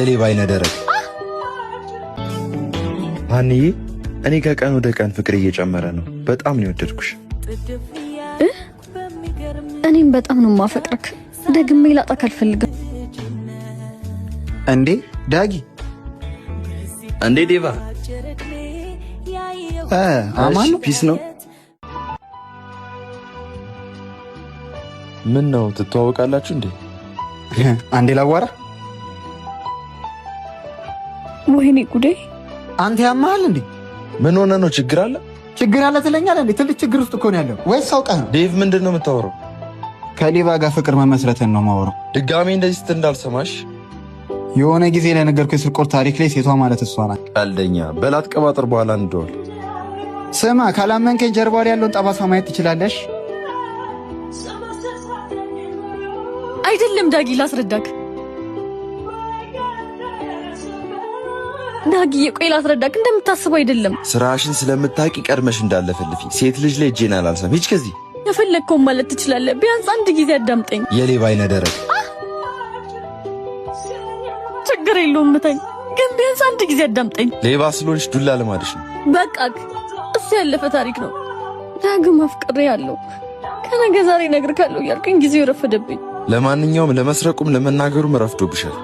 ሌባ አይነ ደረቅ ሃኒ እኔ ከቀን ወደ ቀን ፍቅር እየጨመረ ነው። በጣም ነው የወደድኩሽ። እኔም በጣም ነው ማፈቅርክ። ደግሜ ላጣክ አልፈልግም። እንዴ ዳጊ፣ እንዴ ዴቫ፣ አማን ፒስ ነው። ምን ነው ትተዋወቃላችሁ እንዴ? አንዴ ላዋራ። ወይኔ ጉዴ! አንተ ያማሃል እንዴ? ምን ሆነ ነው? ችግር አለ? ችግር አለ ትለኛለህ እንዴ? ትልቅ ችግር ውስጥ እኮ ነው ያለው። ወይስ አውቀህ ነው? ዴቭ፣ ምንድን ነው የምታወራው? ከሌባ ጋር ፍቅር መመስረትን ነው ማወራው። ድጋሜ እንደዚህ ስትል እንዳልሰማሽ። የሆነ ጊዜ ለነገርኩህ የስርቆት ታሪክ ላይ ሴቷ ማለት እሷ ናት። ቀልደኛ። በላት ቀባጥር፣ በኋላ እንደዋል። ስማ፣ ካላመንከኝ ጀርባ ላይ ያለውን ጠባሳ ማየት ትችላለሽ። አይደለም ዳጊ፣ ላስረዳክ። ዳጊ ቆይ ላስረዳክ። እንደምታስበው አይደለም። ስራሽን ስለምታቂ ቀድመሽ እንዳለፈልፊ። ሴት ልጅ ላይ እጄን አላልሰም። ሂጅ ከዚህ። የፈለግከውን ማለት ትችላለህ። ቢያንስ አንድ ጊዜ አዳምጠኝ። የሌባ አይነ ደረቅ። ችግር የለውም ምታኝ፣ ግን ቢያንስ አንድ ጊዜ አዳምጠኝ። ሌባ ስለሆንሽ ዱላ ልማድሽ ነው። በቃ እሱ ያለፈ ታሪክ ነው። ዳግም አፍቅሬ ያለው ከነገ ዛሬ እነግርካለሁ እያልኩኝ ጊዜው ረፈደብኝ። ለማንኛውም ለመስረቁም ለመናገሩም ረፍዶብሻል።